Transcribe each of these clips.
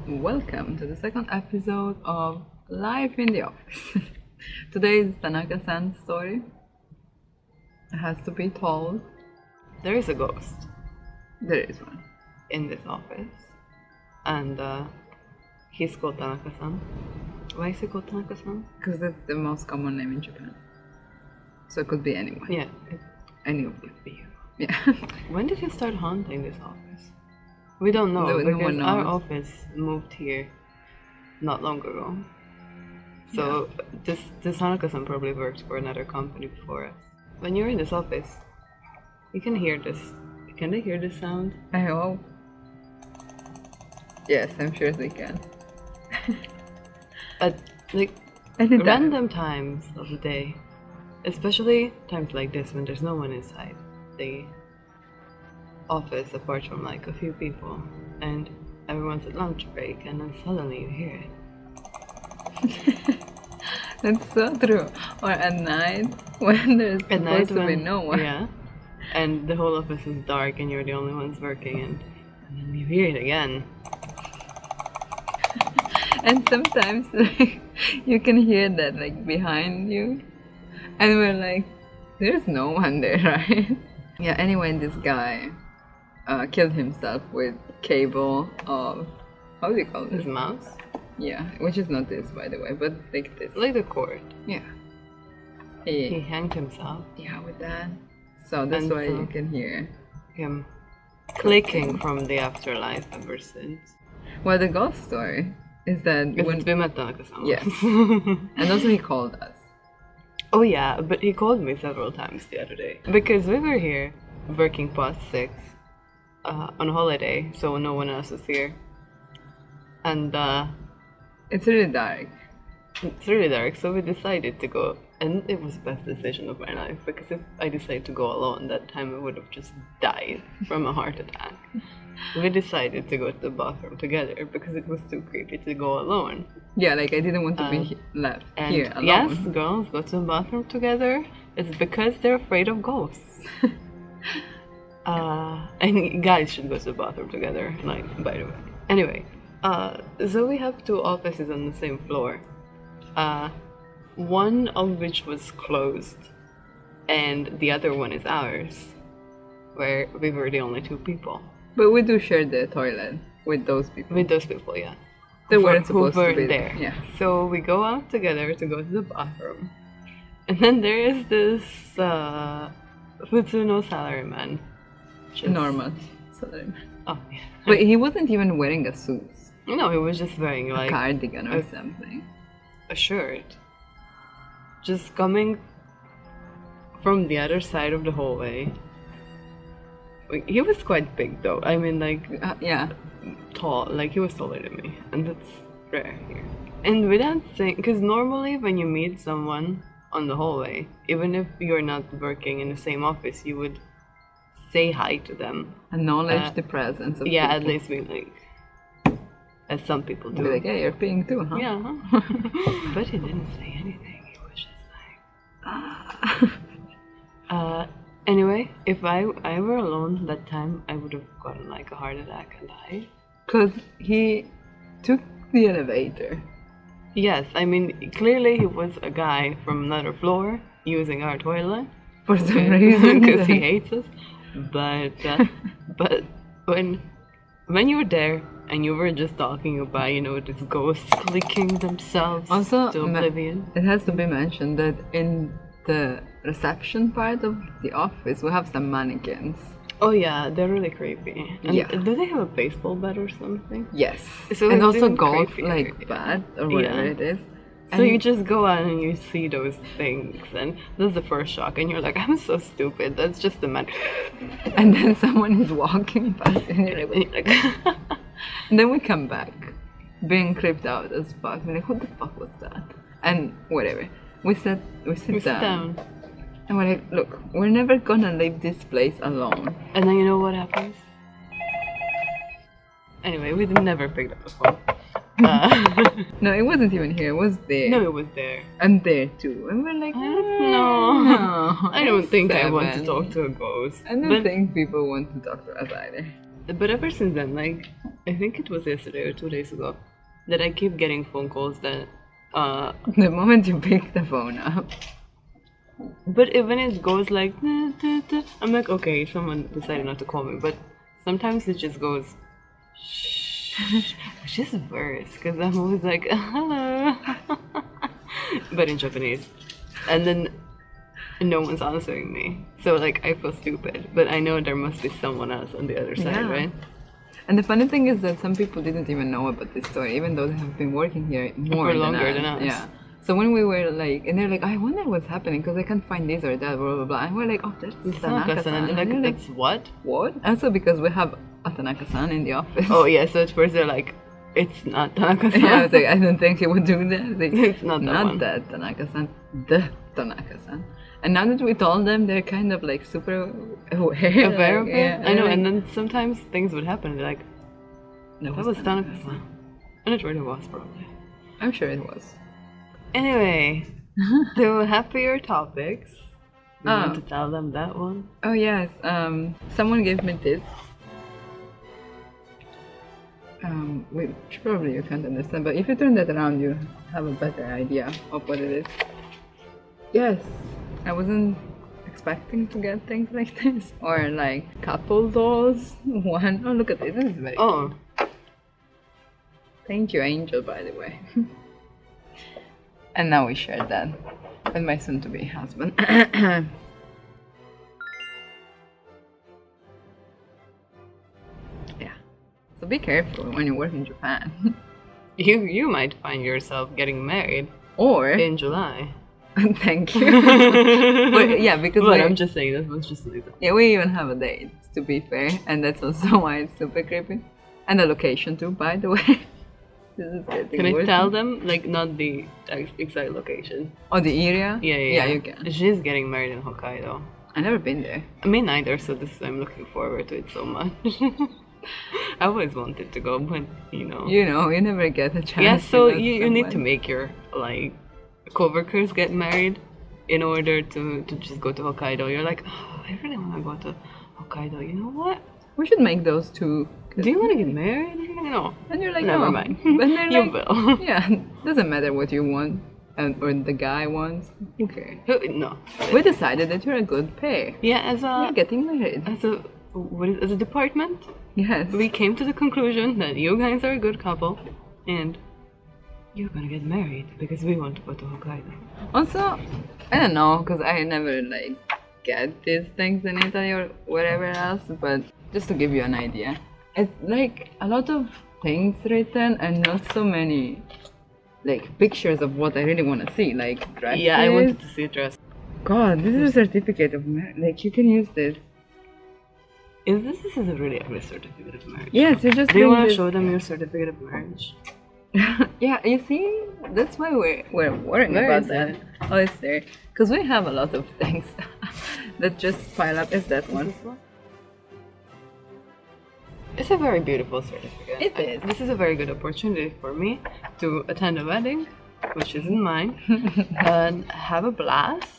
Welcome to the second episode of Life in the Office. Today is Tanaka-san's story. It has to be told. There is a ghost There is one. in this office, and he's called Tanaka-san. Why is he called Tanaka-san? Because that's the most common name in Japan. So it could be anyone. Yeah, Any of you. could be you. Yeah. When did you start haunting this office? We don't know, No because one our knows. office moved here not long ago. So this Tanaka-san probably worked for another company before us. When you're in this office, you can hear this. Can they hear this sound? I hope. Yes, I'm sure they can. At like Anytime. random times of the day, especially times like this when there's no one inside the office apart from like a few people, and everyone's at lunch break, and then suddenly you hear it. That's so true. Or at night when there's At night supposed to be when no one. yeah, and the whole office is dark and you're the only ones working, and then you hear it again. And sometimes like you can hear that like behind you, and we're like, there's no one there, right? Yeah, anyway, this guy killed himself with cable of, how do you call His this? mouse, Yeah, which is not this, by the way, but like this. like the cord. Yeah. He hanged himself. Yeah, with that. So that's And why so- you can hear. Him clicking from the afterlife ever since. Well, the ghost story is that when, We met Tanaka-san. Yes. and also he called us. Oh yeah, but he called me several times the other day. Because we were here, working past 6, on holiday, so no one else was here. And It's really dark. it's really dark, so we decided to go. And it was the best decision of my life, because if I decided to go alone that time, I would have just died from a heart attack. We decided to go to the bathroom together, because it was too creepy to go alone. Yeah, like I didn't want to be left And here alone. yes, girls go to the bathroom together. It's because they're afraid of ghosts. And guys should go to the bathroom together, like, by the way. Anyway, so we have 2 offices on the same floor. One of which was closed, and the other one is ours, where we were the only 2 people. But we do share the toilet with those people. With those people, yeah. They Who weren't supposed to weren't be there. Yeah. So we go out together to go to the bathroom. And then there is this Futsuno salaryman. Just- Normal. Salaryman. Oh, yeah. But he wasn't even wearing a suit. No, he was just wearing A like cardigan or a- something. a shirt. Just coming from the other side of the hallway. Like, he was quite big though. I mean, like, Yeah. tall. Like, he was taller than me. And that's rare here. And without saying, because normally when you meet someone on the hallway, even if you're not working in the same office, you would say hi to them. Acknowledge the presence of Yeah, people. at least we like, as some people do. Be like, hey, you're peeing too, huh? Yeah. But he didn't say anything. He was just like. Anyway, if I were alone that time, I would have gotten like a heart attack and died. Because he took the elevator. Yes, I mean, clearly he was a guy from another floor using our toilet For some reason. because he hates us. But when you were there and you were just talking about, you know, these ghosts clicking themselves Also, to oblivion. it has to be mentioned that in the reception part of the office, we have some mannequins. Oh yeah, they're really creepy. And Yeah. do they have a baseball bat or something? Yes. So and it's also even golf, creepier. like bat or whatever Yeah. it is. So And- you just go out and you see those things, and that's the first shock, and you're like, I'm so stupid. That's just a man. And then someone is walking past and you're And like, you're like, and then we come back, being creeped out as fuck. We're like, what the fuck was that? And whatever. We sit we sit down, and we're like, look, we're never gonna leave this place alone. and then you know what happens? Anyway, we never picked up the phone. No, it wasn't even here. It was there. No, it was there. And there too. And we're like, No. I don't think I want to Seven. talk to a ghost. I don't But think people want to talk to us either. But ever since then, like, I think it was yesterday or 2 days ago, that I keep getting phone calls that, The moment you pick the phone up. but when it goes like, "Nah, nah, nah," I'm like, okay, someone decided not to call me. But sometimes it just goes, shh, which is worse, because I'm always like, hello, but in Japanese. And then no one's answering me. So, like, I feel stupid. But I know there must be someone else on the other side, Yeah. right? And the funny thing is that some people didn't even know about this story, even though they have been working here more For than longer us. than us. Yeah. So when we were like, and they're like, I wonder what's happening because I can't find this or that, blah blah blah. And we're like, oh, that's Tanaka-san. And And like, they're like, that's what? what? Also because we have a Tanaka-san in the office. Oh, yeah, so at first they're like, it's not Tanaka-san. Yeah, I was like, I don't think he would do that. I was like, It's not that one. that Tanaka-san, the Tanaka-san. And now that we told them, they're kind of like super aware. Aware of like, it? yeah, I know, like, and then sometimes things would happen, they're like, that that was Tanaka-san. And it really was, probably. I'm sure it was. Anyway, to happier topics. You Oh. want to tell them that one? Oh yes, someone gave me this. Which probably you can't understand, but if you turn that around, you have a better idea of what it is. Yes, I wasn't expecting to get things like this, or like couple dolls. One. Oh, look at this. This is very. Oh, Thank you, Angel, by the way. And now we share that with my soon-to-be husband. Yeah. So be careful when you work in Japan. you might find yourself getting married Or in July. thank you. But yeah, because But we, I'm just saying, that was just an example. yeah, we even have a date, to be fair, and that's also why it's super creepy. And the location too, by the way. This is getting Can I worse. tell them, like, not the exact location? Oh, the area? Yeah, you can. She's getting married in Hokkaido. I've never been there. Me neither, so I'm looking forward to it so much. I always wanted to go, but you know. You never get a chance. Yeah, so without you need to someone. make your, like, coworkers get married in order to just go to Hokkaido. You're like, oh, I really want to go to Hokkaido. You know what? We should make those two. Do you want to get married? No. And you're like, Never no. mind. And they're You like, will. yeah, doesn't matter what you want or the guy wants. Who cares? No. We decided that you're a good pair. Yeah, as You're a getting married. as a department, Yes. we came to the conclusion that you guys are a good couple, and you're gonna get married because we want to go to Hokkaido. Also, I don't know, because I never like get these things in Italy or wherever else, but just to give you an idea, it's like a lot of things written and not so many like pictures of what I really want to see, like dresses. Yeah, I wanted to see a dress. God, this is a certificate of marriage. Like you can use this. This is a really ugly certificate of marriage. Yes, you just. Do you bring want to this- show them your certificate of marriage? Yeah, you see, that's why we're worrying Where about is that. it? Oh, it's there. Because we have a lot of things that just pile up. Is that one? It's a very beautiful certificate. It is. This is a very good opportunity for me to attend a wedding, which isn't mine, and have a blast.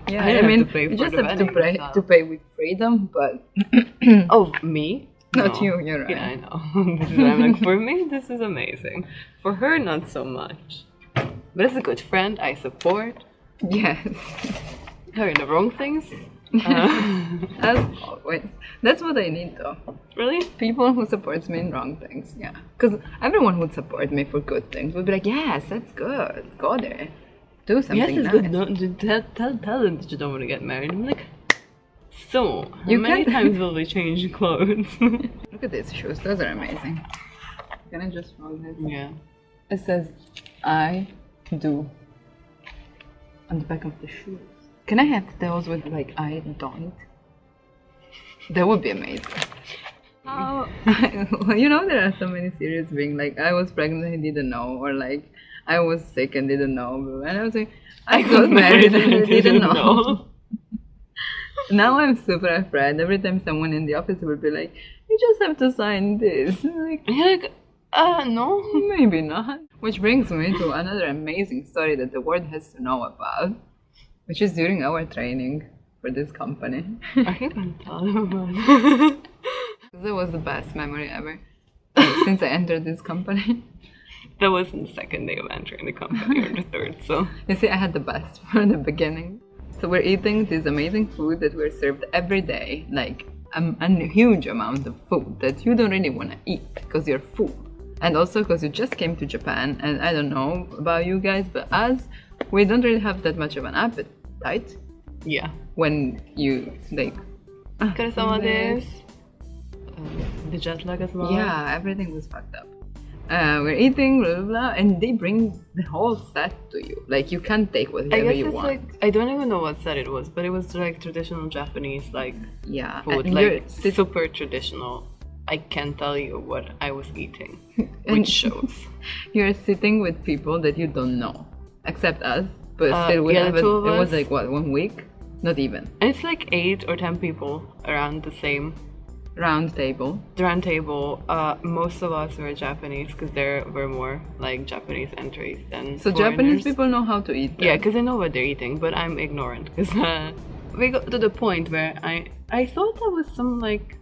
Yeah, I I have mean, to pay you for just the have to wedding, pay so- to pay with freedom, but Oh, me? not No. you. You're right. Yeah, I know. This is why I'm like, for me, this is amazing. For her, not so much. But as a good friend, I support Yes, her in the wrong things. as always. That's what I need, though. Really? People who supports me in wrong things. Yeah, because everyone who would support me for good things would be like, yes, that's good. Go there, do something Yes, it's nice. good. No, tell them that you don't want to get married. I'm like, so, how You many can- times will we change clothes? Look at these shoes. Those are amazing. Can I just roll this? Yeah. It says, I do on the back of the shoes. Can I have those with like, I don't? That would be amazing. Oh, you know, there are so many series being like, I was pregnant and didn't know, or like, I was sick and didn't know. And I was like, I got married and I didn't know. Now I'm super afraid. Every time someone in the office will be like, you just have to sign this. I'm like, You're like, no. maybe not. Which brings me to another amazing story that the world has to know about, which is during our training for this company. Are you gonna tell them about it? That was the best memory ever since I entered this company. That wasn't the second day of entering the company or the third, so. You see, I had the best from the beginning. So we're eating this amazing food that we're served every day, like a huge amount of food that you don't really want to eat because you're full. And also because you just came to Japan, and I don't know about you guys, but us, we don't really have that much of an appetite. Yeah. When you, like... The jet lag as well. Yeah, everything was fucked up. We're eating, blah, blah, blah, and they bring the whole set to you. Like, you can't take whatever you want. Like, I don't even know what set it was, but it was like traditional Japanese, like, yeah, food, like super traditional. I can't tell you what I was eating, which shows. You're sitting with people that you don't know, except us, but still we haven't. It was like, what, 1 week? Not even. And it's like 8 or 10 people around the same round table. The round table. Most of us were Japanese because there were more like Japanese entries than so foreigners. Japanese people know how to eat them. Yeah, because they know what they're eating, but I'm ignorant because we got to the point where I thought that was some like,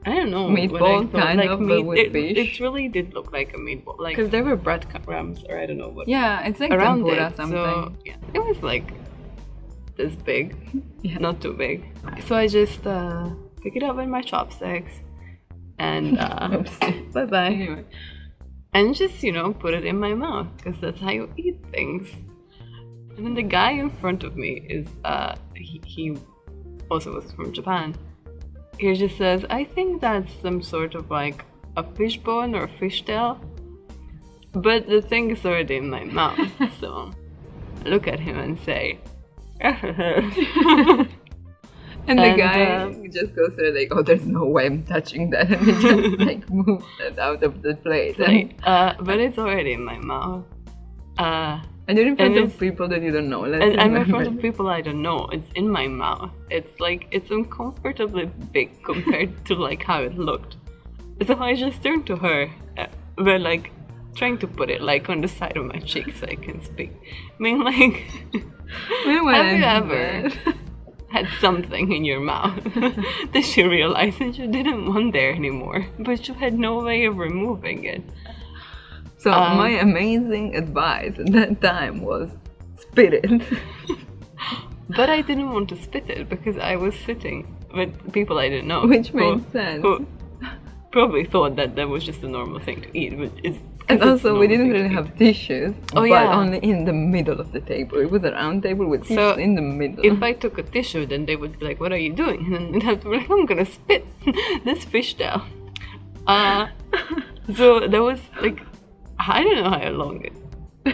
I don't know, meatball kind like of, meat, but with fish. It really did look like a meatball, like because there were breadcrumbs or I don't know what. Yeah, it's like around tempura it. something. So yeah, it was like this big, yeah. Not too big. So I just pick it up with my chopsticks and bye bye. Anyway. And just put it in my mouth because that's how you eat things. And then the guy in front of me is he also was from Japan. He just says, I think that's some sort of like a fishbone or a fishtail. But the thing is already in my mouth, so I look at him and say, and the guy just goes there like, oh, there's no way I'm touching that, and he just like moves it out of the plate. But it's already in my mouth. And you're in front of people that you don't know. I'm in front of people I don't know. It's in my mouth. It's like, it's uncomfortably big compared to like how it looked. So I just turned to her. We're like trying to put it like on the side of my cheek so I can speak. I mean, like, have you ever had something in your mouth that you realized that you didn't want there anymore, but you had no way of removing it? So my amazing advice at that time was spit it. But I didn't want to spit it because I was sitting with people I didn't know. Which made sense. Who probably thought that that was just a normal thing to eat. But and also we didn't really have tissues, but only in the middle of the table. It was a round table with tissues in the middle. If I took a tissue, then they would be like, what are you doing? And then they'd have to be like, I'm gonna spit this fish tail. So that was like, I don't know how long it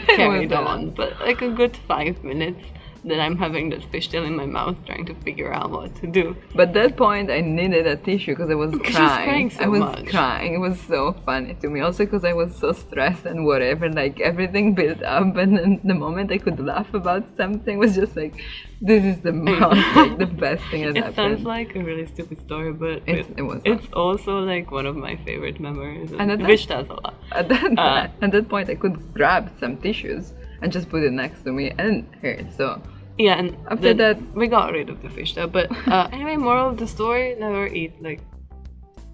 carried on, but like a good 5 minutes that I'm having that fishtail in my mouth trying to figure out what to do. But at that point I needed a tissue because I was crying. I was crying. It was so funny to me. Also because I was so stressed and whatever, like everything built up, and then the moment I could laugh about something was just like, this is the most, like the best thing that happened. It sounds like a really stupid story, but it's also like one of my favorite memories. And which does a lot. At that point I could grab some tissues and just put it next to me and here. So yeah, and after that we got rid of the fish tail. But anyway, moral of the story: never eat like.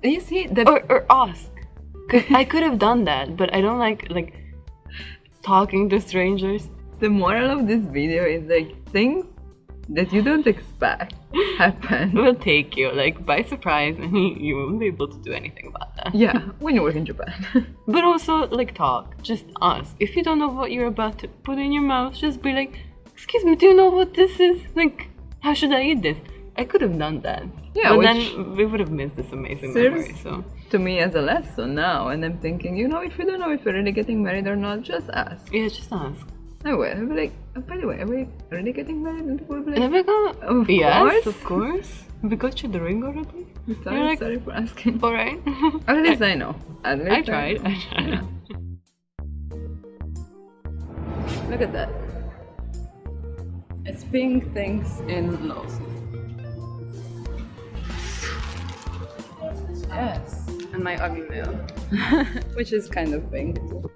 You see that or ask, because I could have done that, but I don't like talking to strangers. The moral of this video is like things that you don't expect happen. Will take you like by surprise, and you won't be able to do anything about that. Yeah, when you work in Japan. But also like talk, just ask. If you don't know what you're about to put in your mouth, just be like, excuse me, do you know what this is? Like, how should I eat this? I could have done that. Yeah, but then we would have missed this amazing memory. So to me as a lesson now, and I'm thinking, if you don't know if you're really getting married or not, just ask. Yeah, just ask. I will. I'll be like, by the way, are we really getting married? And people will be like, and we go, yes, of course. We got you the ring already? Sorry for asking. Alright. At least I know. I tried. Yeah. Look at that. It's pink things in Laos. Yes. And my ugly nail. Which is kind of pink too.